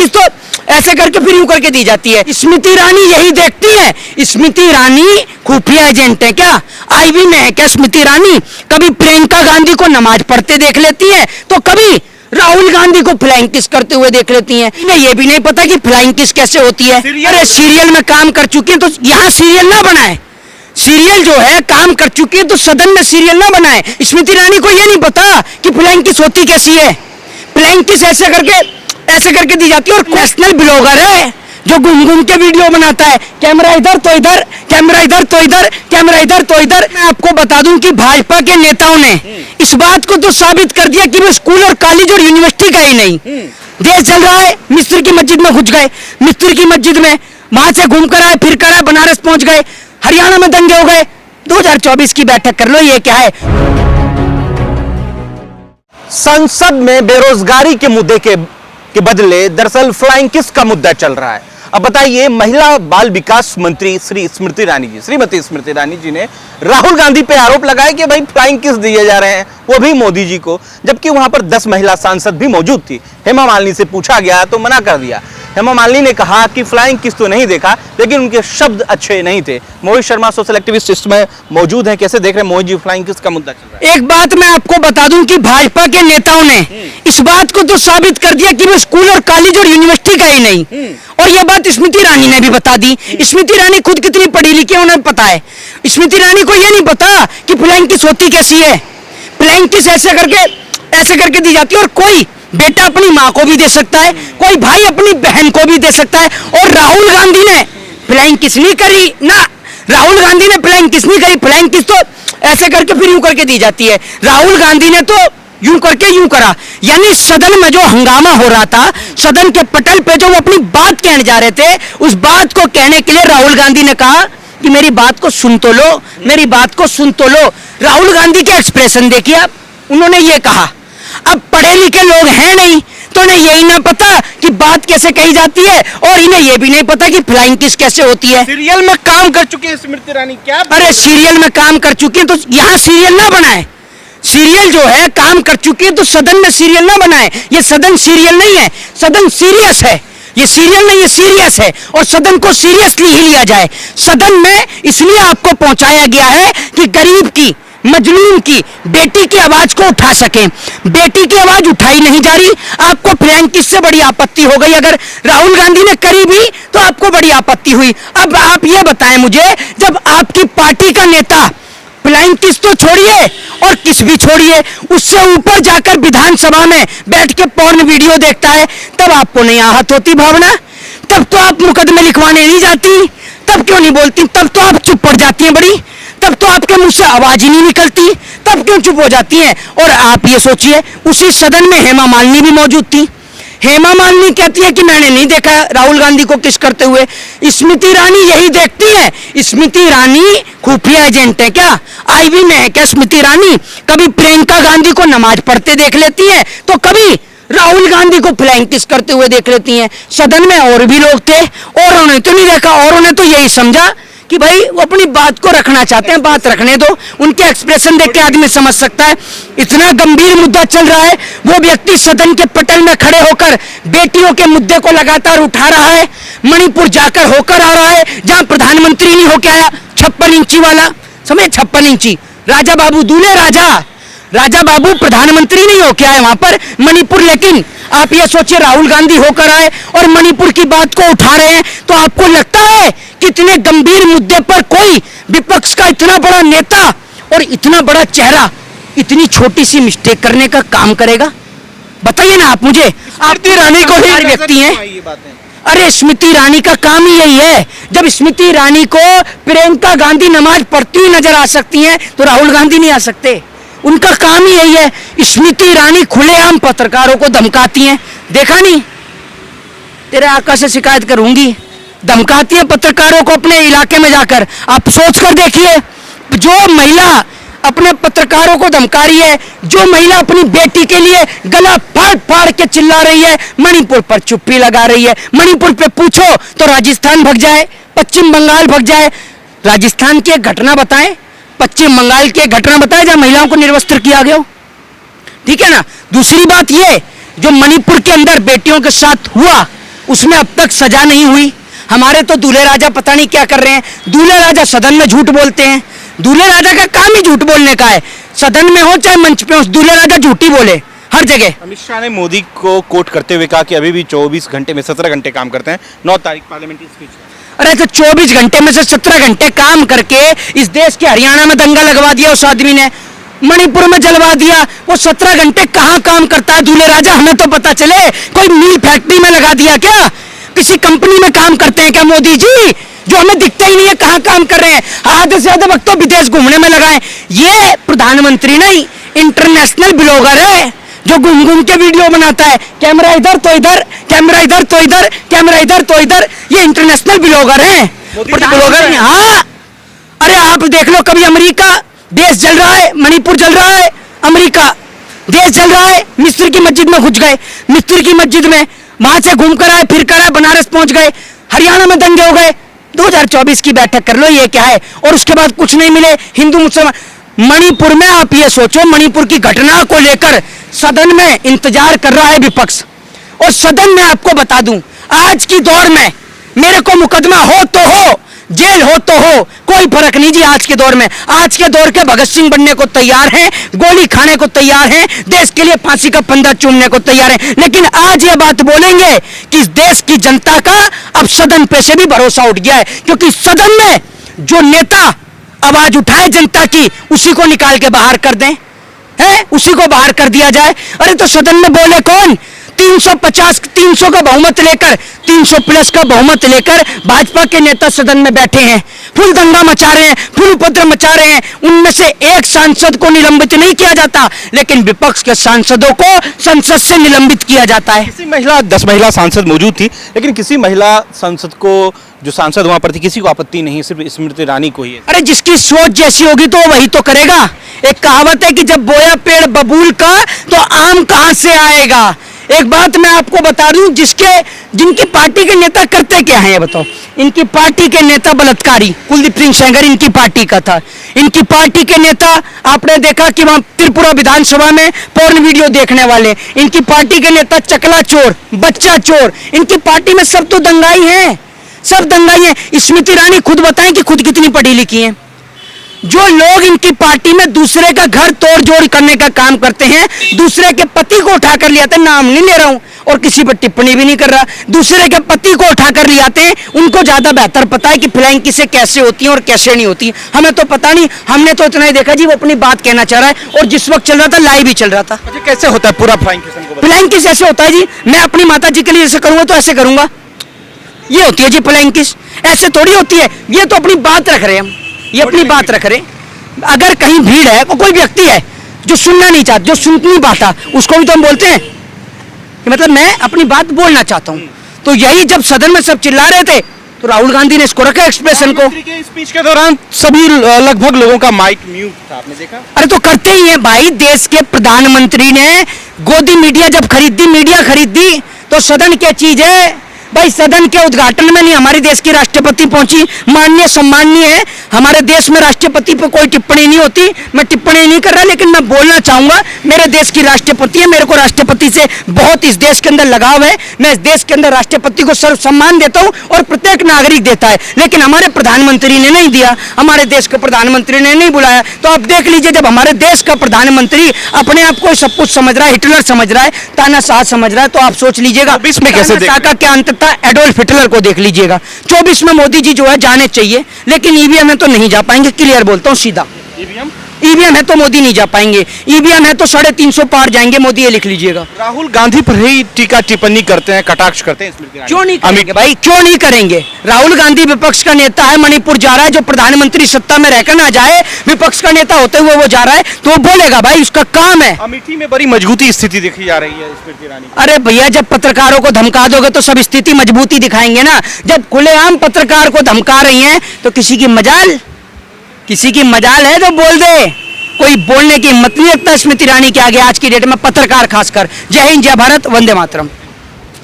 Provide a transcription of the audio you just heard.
किस तो ऐसे करके फिर यूं करके दी जाती है। स्मृति ईरानी यही देखती है। स्मृति ईरानी खुफिया एजेंट है क्या? आईबी में है क्या स्मृति ईरानी? कभी प्रियंका गांधी को नमाज पढ़ते देख लेती है तो कभी राहुल गांधी को फ्लाइंग किस करते हुए देख लेती हैं। इन्हें ये भी नहीं पता कि फ्लाइंग किस कैसे होती है। अरे सीरियल में काम कर चुकी है तो यहाँ सीरियल ना बनाए। सीरियल जो है काम कर चुकी है तो सदन में सीरियल ना बनाए। स्मृति ईरानी को ये नहीं पता कि फ्लाइंग किस होती कैसी है। फ्लाइंग किस ऐसे करके दी जाती है। और नेशनल ब्लॉगर है जो घूम घूम के वीडियो बनाता है, कैमरा इधर तो इधर, कैमरा इधर तो इधर, कैमरा इधर तो इधर। मैं आपको बता दूं कि भाजपा के नेताओं ने इस बात को तो साबित कर दिया कि वो स्कूल और कॉलेज और यूनिवर्सिटी का ही नहीं। देश चल रहा है, मिस्र की मस्जिद में घुस गए, मिस्र की मस्जिद में वहां से घूम कर आए, फिर कर आए, बनारस पहुंच गए, हरियाणा में दंगे हो गए। 2024 की बैठक कर लो, ये क्या है? संसद में बेरोजगारी के मुद्दे के बदले दरअसल फ्लाइंग किस का मुद्दा चल रहा है। अब बताइए, महिला बाल विकास मंत्री श्रीमती स्मृति ईरानी जी ने राहुल गांधी पे आरोप लगाया कि भाई फ्लाइंग किस दिए जा रहे हैं, वो भी मोदी जी को, जबकि वहां पर 10 महिला सांसद भी मौजूद थी। हेमा मालिनी से पूछा गया तो मना कर दिया। हेमा मालिनी ने कहा कि फ्लाइंग किस तो नहीं देखा, लेकिन उनके शब्द अच्छे नहीं थे। मोहित शर्मा सोशल एक्टिविस्ट इसमें मौजूद हैं, कैसे देख रहे हैं मोहित जी, फ्लाइंग किस का मुद्दा चल रहा है? एक बात मैं आपको बता दूं कि भाजपा के नेताओं ने इस बात को तो साबित कर दिया कि वो स्कूल और कॉलेज और यूनिवर्सिटी का ही नहीं। और ये बात स्मृति ईरानी ने भी बता दी। स्मृति ईरानी खुद कितनी पढ़ी लिखी है उन्हें पता है। स्मृति ईरानी को ये नहीं पता कि फ्लाइंग किस होती कैसी है। फ्लाइंग किस ऐसे करके दी जाती है। और कोई बेटा अपनी माँ को भी दे सकता है, कोई भाई अपनी बहन को भी दे सकता है। और राहुल गांधी ने फ्लाइंग किस नहीं करी ना, राहुल गांधी ने फ्लाइंग किस नहीं करी। फ्लाइंग किस तो ऐसे करके फिर यूं करके दी जाती है। राहुल गांधी ने तो यूं करके यूं करा। यानी सदन में जो हंगामा हो रहा था, सदन के पटल पे जो वो अपनी बात कहने जा रहे थे, उस बात को कहने के लिए राहुल गांधी ने कहा कि मेरी बात को सुन तो लो, मेरी बात को सुन तो लो। राहुल गांधी के एक्सप्रेशन देखिए आप, उन्होंने ये कहा। अब पढ़े लिखे लोग हैं नहीं तो इन्हें यही ना पता कि बात कैसे कही जाती है, और इन्हें यह भी नहीं पता कि फ्लाइंग किस कैसे होती है। सीरियल में काम कर चुके हैं स्मृति ईरानी, क्या? अरे सीरियल में काम कर चुके हैं तो यहाँ सीरियल ना बनाए। सीरियल जो है काम कर चुकी है तो सदन में सीरियल ना बनाए। ये सदन सीरियल नहीं है, सदन सीरियस है। ये सीरियल नहीं, ये सीरियस है, और सदन को सीरियसली ही लिया जाए। सदन में इसलिए आपको पहुंचाया गया है कि गरीब की, मजलूम की, बेटी की आवाज को उठा सके। बेटी की आवाज उठाई नहीं जा रही। आपको फ्लाइंग किस से बड़ी आपत्ति हो गई? अगर राहुल गांधी ने करी भी तो आपको बड़ी आपत्ति हुई। अब आप ये बताएं मुझे, जब आपकी पार्टी का नेता फ्लाइंग किस तो छोड़िए और किस भी छोड़िए, उससे ऊपर जाकर विधानसभा में बैठ के पॉर्न वीडियो देखता है, तब आपको नहीं आहत होती भावना? तब तो आप मुकदमे लिखवाने नहीं जाती? तब क्यों नहीं बोलती? तब तो आप चुप पड़ जाती हैं बड़ी? तब तो आपके मुंह से आवाज ही नहीं निकलती? तब क्यों चुप हो जाती हैं? और आप ये सोचिए, उसी सदन में हेमा मालिनी भी मौजूद थी। हेमा मालिनी कहती है कि मैंने नहीं देखा राहुल गांधी को किस करते हुए। स्मृति ईरानी यही देखती है। स्मृति ईरानी खुफिया एजेंट है क्या? आईबी में है क्या स्मृति ईरानी? कभी प्रियंका गांधी को नमाज पढ़ते देख लेती है तो कभी राहुल गांधी को फ्लाइंग किस करते हुए देख लेती हैं। सदन में और भी लोग थे, औरों ने तो नहीं देखा, औरों ने तो यही समझा कि भाई वो अपनी बात को रखना चाहते हैं, बात रखने दो। उनके एक्सप्रेशन देख के आदमी समझ सकता है इतना गंभीर मुद्दा चल रहा है। वो व्यक्ति सदन के पटल में खड़े होकर बेटियों के मुद्दे को लगातार उठा रहा है। मणिपुर जाकर होकर आ रहा है, जहां प्रधानमंत्री नहीं होकर आया। 56 इंची वाला, समझे, 56 इंची राजा बाबू, दूल्हे राजा बाबू प्रधानमंत्री नहीं होके आए वहां पर मणिपुर। लेकिन आप ये सोचिए, राहुल गांधी होकर आए और मणिपुर की बात को उठा रहे हैं, तो आपको लगता है कितने गंभीर मुद्दे पर कोई विपक्ष का इतना बड़ा नेता और इतना बड़ा चेहरा इतनी छोटी सी मिस्टेक करने का काम करेगा? बताइए ना आप मुझे। स्मृति ईरानी को ही व्यक्ति हैं। अरे स्मृति ईरानी का काम ही यही है। जब स्मृति ईरानी को प्रियंका गांधी नमाज पढ़ती हुई नजर आ सकती हैं तो राहुल गांधी नहीं आ सकते। उनका काम ही यही है। स्मृति ईरानी खुलेआम पत्रकारों को धमकाती हैं, देखा नहीं? तेरे आका से शिकायत करूंगी, धमकाती है पत्रकारों को अपने इलाके में जाकर। आप सोच कर देखिए, जो महिला अपने पत्रकारों को धमका रही है, जो महिला अपनी बेटी के लिए गला फाड़ फाड़ के चिल्ला रही है, मणिपुर पर चुप्पी लगा रही है। मणिपुर पे पूछो तो राजस्थान भग जाए, पश्चिम बंगाल भग जाए। राजस्थान की एक घटना बताएं, पश्चिम बंगाल की एक घटना बताएं जहां महिलाओं को निर्वस्त्र किया गया हो, ठीक है ना? दूसरी बात ये, जो मणिपुर के अंदर बेटियों के साथ हुआ, उसमें अब तक सजा नहीं हुई। हमारे तो दूल्हे राजा पता नहीं क्या कर रहे हैं। दूल्हे राजा सदन में झूठ बोलते हैं। दूल्हे राजा का काम ही झूठ बोलने का है। सदन में हो चाहे मंच पे हो, दूल्हे राजा झूठी बोले हर जगह। अमित शाह ने मोदी को कोट करते हुए कहा कि अभी भी 24 घंटे में 17 घंटे काम करते हैं। 9 तारीख पार्लियामेंट्री स्पीच। अरे तो 24 घंटे में से 17 घंटे काम करके इस देश के हरियाणा में दंगा लगवा दिया उस आदमी ने, मणिपुर में जलवा दिया। वो 17 घंटे कहाँ काम करता है दूल्हे राजा, हमें तो पता चले। कोई मिल फैक्ट्री में लगा दिया क्या? किसी कंपनी में काम करते हैं क्या मोदी जी, जो हमें दिखता ही नहीं है कहाँ काम कर रहे हैं? आधे से ज्यादा वक्त तो विदेश घूमने में लगाए। ये प्रधानमंत्री नहीं, इंटरनेशनल ब्लॉगर है जो घूम घूम के वीडियो बनाता है। कैमरा इधर तो इधर, कैमरा इधर तो इधर, कैमरा इधर तो इधर। ये इंटरनेशनल ब्लॉगर है, ब्लॉगर नहीं। हाँ, अरे आप देख लो, कभी अमेरिका देश जल रहा है, मणिपुर जल रहा है, अमेरिका देश जल रहा है, मिस्र की मस्जिद में घुस गए, मिस्र की मस्जिद में वहां से घूम कर आए, फिर कर आए, बनारस पहुंच गए, हरियाणा में दंगे हो गए। 2024 की बैठक कर लो, ये क्या है? और उसके बाद कुछ नहीं मिले हिंदू मुसलमान। मणिपुर में आप ये सोचो, मणिपुर की घटना को लेकर सदन में इंतजार कर रहा है विपक्ष। और सदन में आपको बता दूं, आज की दौर में मेरे को मुकदमा हो तो हो, जेल हो तो हो, कोई फर्क नहीं जी। आज के दौर में, आज के दौर के भगत सिंह बनने को तैयार हैं, गोली खाने को तैयार हैं, देश के लिए फांसी का फंदा चूमने को तैयार हैं। लेकिन आज ये बात बोलेंगे कि इस देश की जनता का अब सदन पे से भी भरोसा उठ गया है, क्योंकि सदन में जो नेता आवाज उठाए जनता की, उसी को निकाल के बाहर कर दें, है उसी को बाहर कर दिया जाए। अरे तो सदन में बोले कौन? 300 का बहुमत लेकर, 300 प्लस का बहुमत लेकर भाजपा के नेता सदन में बैठे हैं, फुल दंगा मचा रहे हैं, फुल उपद्रव मचा रहे हैं। उनमें से एक सांसद को निलंबित नहीं किया जाता, लेकिन विपक्ष के सांसदों को संसद से निलंबित किया जाता है। किसी महिला 10 महिला सांसद मौजूद थी, लेकिन किसी महिला सांसद को, जो सांसद वहां पर थी, किसी को आपत्ति नहीं, सिर्फ स्मृति ईरानी को ही है। अरे जिसकी सोच जैसी होगी तो वही तो करेगा। एक कहावत है कि जब बोया पेड़ बबूल का तो आम कहां से आएगा। एक बात मैं आपको बता दूं, जिनकी पार्टी के नेता करते क्या हैं ये बताओ। इनकी पार्टी के नेता बलात्कारी कुलदीप सिंह सेंगर इनकी पार्टी का था। इनकी पार्टी के नेता आपने देखा कि वहां त्रिपुरा विधानसभा में पोर्न वीडियो देखने वाले, इनकी पार्टी के नेता चकला चोर, बच्चा चोर, इनकी पार्टी में सब तो दंगाई हैं, सब दंगाई हैं। स्मृति ईरानी खुद बताएं कि खुद कितनी पढ़ी लिखी हैं। जो लोग इनकी पार्टी में दूसरे का घर तोड़ जोड़ करने का काम करते हैं, दूसरे के पति को उठाकर ले आते हैं, नाम नहीं ले रहा हूं और किसी पर टिप्पणी भी नहीं कर रहा, दूसरे के पति को उठाकर ले आते हैं, उनको ज्यादा बेहतर पता है कि फ्लाइंग किसे कैसे होती है और कैसे नहीं होती। हमें तो पता नहीं, हमने तो इतना ही देखा जी वो अपनी बात कहना चाह रहा है, और जिस वक्त चल रहा था लाइव ही चल रहा था। अच्छा, कैसे होता है पूरा फ्लाइंग किस को? फ्लाइंग किस ऐसे होता है जी, मैं अपनी माता जी के लिए ऐसे करूंगा तो ऐसे करूंगा, ये होती है जी फ्लाइंग किस। ऐसे थोड़ी होती है, ये तो अपनी बात रख रहे हैं हम, ये अपनी बात रख रहे हैं। अगर कहीं भीड़ है, कोई व्यक्ति है जो सुनना नहीं चाहता, जो सुन नहीं पाता, उसको भी तो हम बोलते हैं कि मतलब मैं अपनी बात बोलना चाहता हूं। तो यही जब सदन में सब चिल्ला रहे थे तो राहुल गांधी ने इसको रखा एक्सप्रेशन को। स्पीच के दौरान सभी लगभग लोगों का माइक म्यूट था, आपने देखा? अरे तो करते ही है भाई, देश के प्रधानमंत्री ने गोदी मीडिया जब खरीदी, मीडिया खरीदी, तो सदन क्या चीज है भाई। सदन के उद्घाटन में नहीं हमारे देश की राष्ट्रपति पहुंची, माननीय सम्माननीय है। हमारे देश में राष्ट्रपति पर कोई टिप्पणी नहीं होती, मैं टिप्पणी नहीं कर रहा, लेकिन मैं बोलना चाहूंगा, मेरे देश की राष्ट्रपति है, मेरे को राष्ट्रपति से बहुत इस देश के अंदर लगाव है। मैं इस देश के अंदर राष्ट्रपति को सर्व सम्मान देता हूं और प्रत्येक नागरिक देता है, लेकिन हमारे प्रधानमंत्री ने नहीं दिया, हमारे देश के प्रधानमंत्री ने नहीं बुलाया। तो आप देख लीजिए, जब हमारे देश का प्रधानमंत्री अपने आप को सब कुछ समझ रहा है, हिटलर समझ रहा है, तानाशाह समझ रहा है, तो आप सोच लीजिएगा 24 में कैसे का क्या अंत था। एडोल्फ हिटलर को देख लीजिएगा। 24 में मोदी जी जो है जाने चाहिए, लेकिन ईवीएम में तो नहीं जा पाएंगे, क्लियर बोलता हूं सीधा। ईवीएम है तो मोदी नहीं जा पाएंगे, ईवीएम है तो 350 पार जाएंगे मोदी, ये लिख लीजिएगा। राहुल गांधी पर ही टीका टिप्पणी करते हैं, कटाक्ष करते हैं, क्यों नहीं करेंगे भाई, क्यों नहीं करेंगे? राहुल गांधी विपक्ष का नेता है, मणिपुर जा रहा है, जो प्रधानमंत्री सत्ता में रहकर ना जाए, विपक्ष का नेता होते हुए वो जा रहा है, तो वो बोलेगा भाई, उसका काम है। अमेठी में बड़ी मजबूती स्थिति देखी जा रही है स्मृति ईरानी। अरे भैया, जब पत्रकारों को धमका दोगे तो सब स्थिति मजबूती दिखाएंगे ना। जब खुलेआम पत्रकार को धमका रही हैं तो किसी की मजाल है तो बोल दे। कोई बोलने की हिम्मत नहीं रखता स्मृति ईरानी के आगे आज की डेट में, पत्रकार खासकर। जय हिंद, जय भारत, वंदे मातरम।